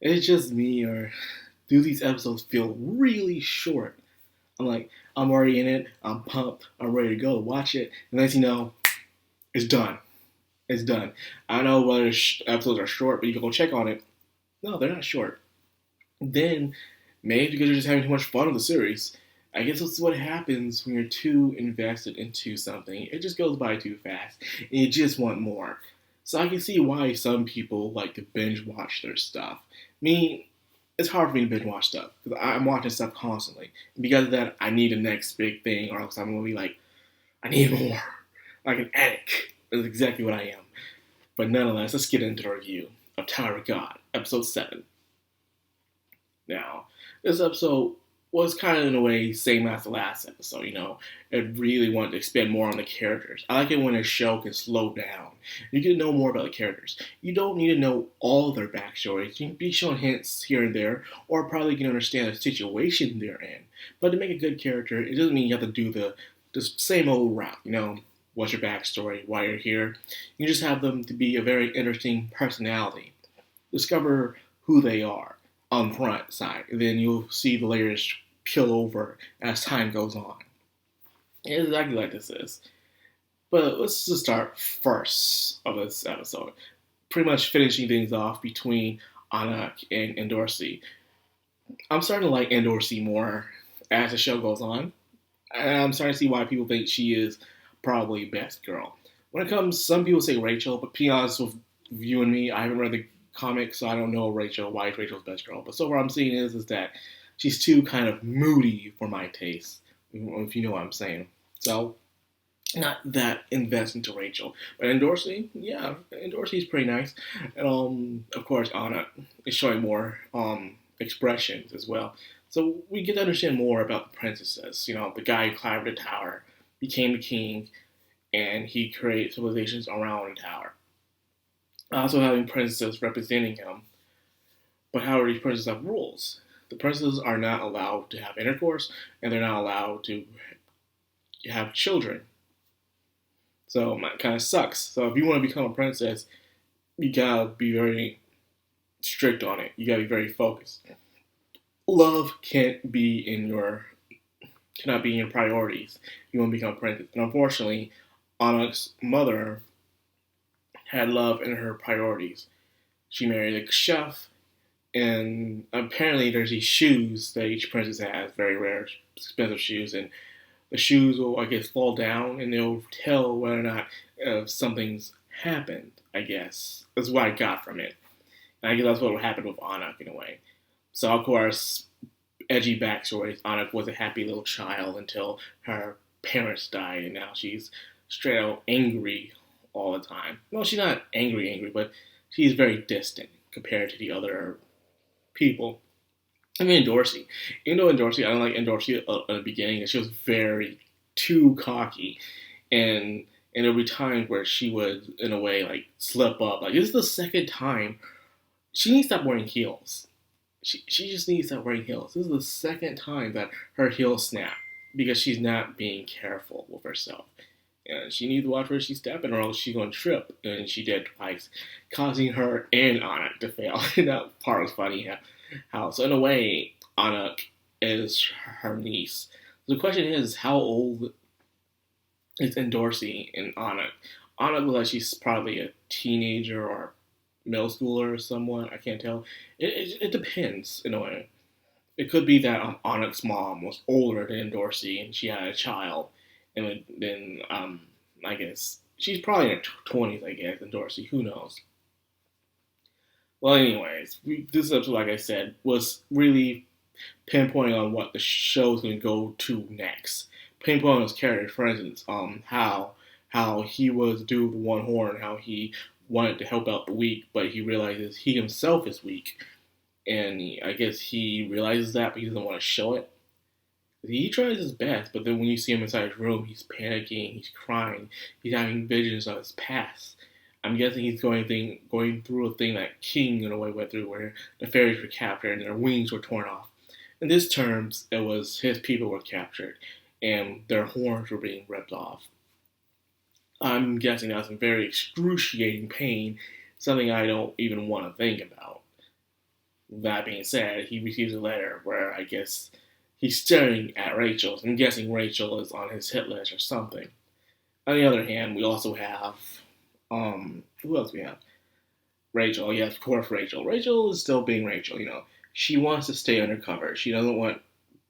it's just me, or do these episodes feel really short? I'm like, I'm already in it. I'm pumped. I'm ready to go watch it. And then you know, it's done. It's done. I don't know whether episodes are short, but you can go check on it. No, they're not short. Then maybe because you're just having too much fun with the series. I guess that's what happens when you're too invested into something. It just goes by too fast, and you just want more. So I can see why some people like to binge watch their stuff. Me, it's hard for me to binge watch stuff because I'm watching stuff constantly. And because of that, I need the next big thing, or else I'm gonna be like, I need more, like an addict. That's exactly what I am. But nonetheless, let's get into the review of Tower of God, episode 7. Now, this episode was kind of in a way same as the last episode, It really wanted to expand more on the characters. I like it when a show can slow down. You get to know more about the characters. You don't need to know all their backstories. You can be shown hints here and there, or probably can understand the situation they're in. But to make a good character, it doesn't mean you have to do the same old route, What's your backstory? Why you're here? You just have them to be a very interesting personality. Discover who they are on the front side, and then you'll see the layers peel over as time goes on. It's exactly like this is. But let's just start first of this episode. Pretty much finishing things off between Anak and Dorsey. I'm starting to like Dorsey more as the show goes on. And I'm starting to see why people think she is probably best girl. When it comes, some people say Rachel, but to be honest with you and me, I haven't read the comics, so I don't know Rachel, why is Rachel's best girl. But so what I'm seeing is that she's too kind of moody for my taste, if you know what I'm saying. So, not that invest into Rachel. But in Dorsey, yeah, Dorsey's pretty nice. And of course, Anna is showing more expressions as well. So we get to understand more about the princesses. The guy who climbed the tower became the king, and he created civilizations around the tower. Also having princesses representing him. But however, these princesses have rules. The princesses are not allowed to have intercourse, and they're not allowed to have children. So it kind of sucks. So if you want to become a princess, you gotta be very strict on it. You gotta be very focused. Love cannot be in your priorities if you want to become a princess. And unfortunately, Anak's mother had love in her priorities. She married a chef, and apparently there's these shoes that each princess has, very rare, expensive shoes, and the shoes will, I guess, fall down, and they'll tell whether or not something's happened, I guess. That's what I got from it. And I guess that's what will happen with Anak in a way. So, of course, edgy backstories. Anak was a happy little child until her parents died, and now she's straight out angry all the time. Well, she's not angry, but she's very distant compared to the other people. I mean, Dorsey. In Dorsey, I don't like Dorsey at the beginning. She was very too cocky, and there would be times where she would, in a way, like slip up. Like this is the second time she needs to stop wearing heels. She just needs to stop wearing heels. This is the second time that her heels snap because she's not being careful with herself. And she needs to watch where she's stepping, or else she's going to trip. And she did twice, causing her and Anak to fail. And that part was funny. How so? In a way, Anak is her niece. The question is, how old is Dorsey and Anak? Anak looks like she's probably a teenager or middle schooler or someone. I can't tell. It depends in a way. It could be that Anak's mom was older than Dorsey and she had a child, and then I guess she's probably in her 20s. I guess, and Dorsey, who knows? Well, anyways, this episode, like I said, was really pinpointing on what the show's going to go to next. Pinpointing his characters, for instance, how he was the dude with one horn, how he wanted to help out the weak, but he realizes he himself is weak, and I guess he realizes that, but he doesn't want to show it. He tries his best, but then when you see him inside his room, he's panicking, he's crying, he's having visions of his past. I'm guessing he's going through a thing that King in a way went through, where the fairies were captured and their wings were torn off. In this terms, it was his people were captured and their horns were being ripped off. I'm guessing that's some very excruciating pain, something I don't even want to think about. That being said, he receives a letter where I guess he's staring at Rachel. I'm guessing Rachel is on his hit list or something. On the other hand, we also have who else we have? Rachel. Yeah, of course, Rachel. Rachel is still being Rachel. She wants to stay undercover. She doesn't want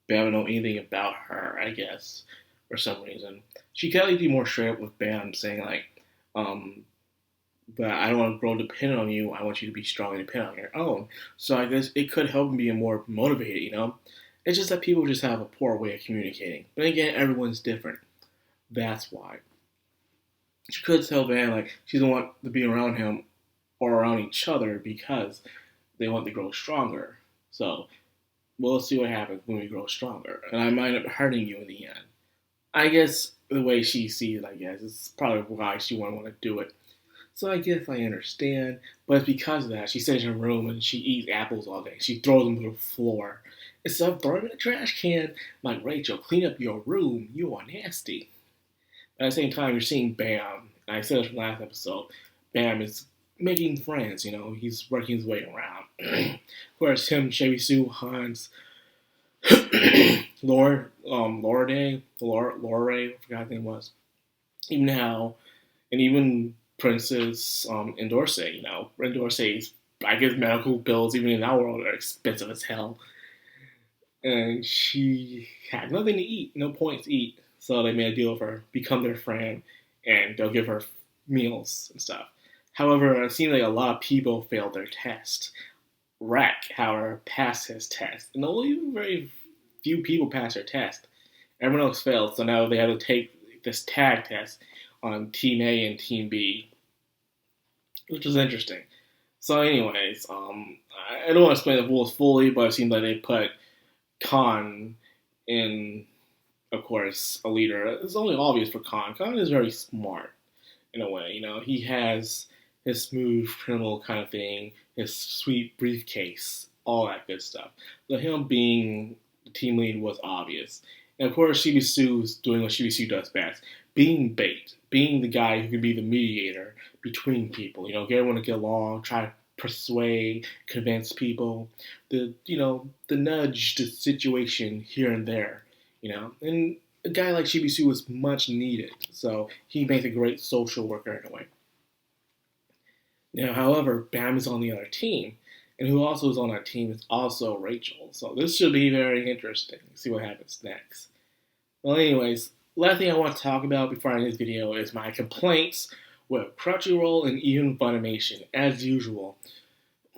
Bam to know anything about her. I guess for some reason, she could at least be more straight up with Bam, saying like, but I don't want to grow dependent on you. I want you to be strong and dependent on your own. So I guess it could help him be more motivated. It's just that people just have a poor way of communicating. But again, everyone's different. That's why. She could tell Van like she doesn't want to be around him or around each other because they want to grow stronger. So we'll see what happens when we grow stronger. And I might end up hurting you in the end. I guess the way she sees it, I guess, is probably why she wouldn't want to do it. So I guess I understand. But it's because of that. She sits in her room and she eats apples all day. She throws them to the floor. Instead of throwing them in the trash can, like, Rachel, clean up your room. You are nasty. But at the same time, you're seeing Bam. And I said this from last episode. Bam is making friends, He's working his way around. Of course, him, Chevy Sue, Hans, Laura Ray, I forgot her name was. Even Hal, and even Princess Endorse, Endorse's, I guess medical bills, even in our world, are expensive as hell. And she had nothing to eat, no points to eat. So they made a deal with her, become their friend, and they'll give her meals and stuff. However, it seems like a lot of people failed their test. Rack, however, passed his test. And only very few people passed their test. Everyone else failed, so now they have to take this tag test on Team A and Team B, which is interesting. So anyways, I don't want to explain the rules fully, but it seems like they put Khan in, of course, a leader. It's only obvious for Khan. Khan is very smart, in a way. He has his smooth criminal kind of thing, his sweet briefcase, all that good stuff. So him being the team lead was obvious. And of course, Shibi Su's doing what Shibi Su does best. Being bait. Being the guy who can be the mediator between people. Get everyone to get along, try to persuade, convince people. The nudge the situation here and there. And a guy like Shibi Su was much needed. So he makes a great social worker in a way. Now, however, Bam is on the other team. And who also is on our team is also Rachel. So this should be very interesting. See what happens next. Well, anyways, last thing I want to talk about before I end this video is my complaints with Crunchyroll and even Funimation, as usual.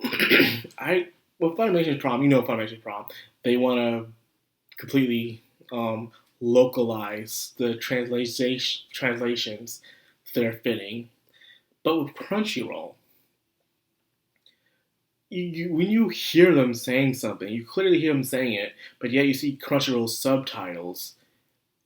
Funimation's problem, Funimation's problem. They want to completely localize the translations that are fitting. But with Crunchyroll, when you hear them saying something, you clearly hear them saying it, but yet you see Crunchyroll subtitles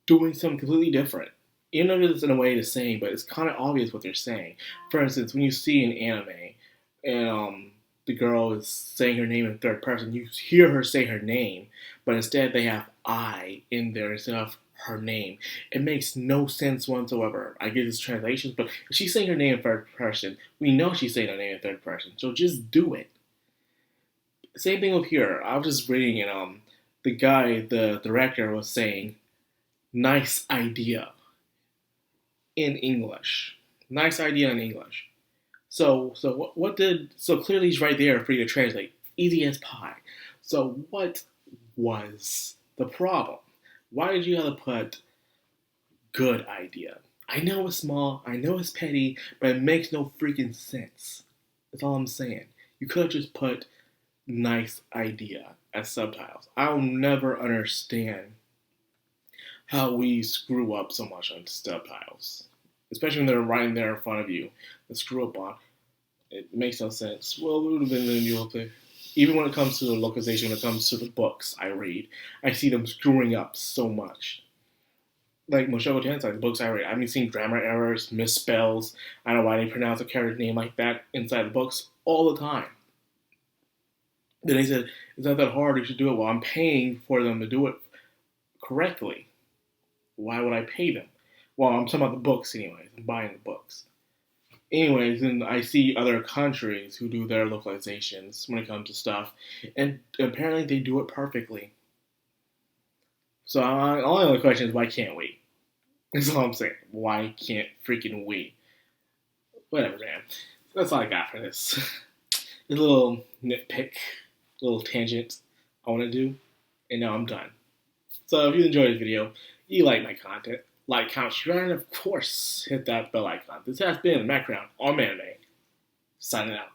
doing something completely different. Even though it's in a way the same, but it's kind of obvious what they're saying. For instance, when you see an anime and the girl is saying her name in third person, you hear her say her name, but instead they have I in there instead of her name. It makes no sense whatsoever. I get it's translations, but if she's saying her name in third person, we know she's saying her name in third person, so just do it. Same thing with here. I was just reading and the director was saying, nice idea in English. Nice idea in English. So clearly he's right there for you to translate. Easy as pie. So what was the problem? Why did you have to put good idea? I know it's small, I know it's petty, but it makes no freaking sense. That's all I'm saying. You could have just put nice idea as subtitles. I'll never understand how we screw up so much on subtitles. Especially when they're right there in front of you. The screw up on. It makes no sense. Well, it would have been in even when it comes to the localization, when it comes to the books I read, I see them screwing up so much. Like Mushoku Tensei, the books I read, I've been seeing grammar errors, misspells. I don't know why they pronounce a character's name like that inside the books all the time. Then they said, it's not that hard, you should do it. Well, I'm paying for them to do it correctly. Why would I pay them? Well, I'm talking about the books anyways. I'm buying the books. Anyways, then I see other countries who do their localizations when it comes to stuff, and apparently they do it perfectly. So only other question is why can't we? That's all I'm saying. Why can't freaking we? Whatever, man. That's all I got for this. A little nitpick, a little tangent I want to do, and now I'm done. So if you enjoyed this video, you like my content, like, comment, subscribe, and of course, hit that bell icon. This has been Madcrownxox, on Anime, signing out.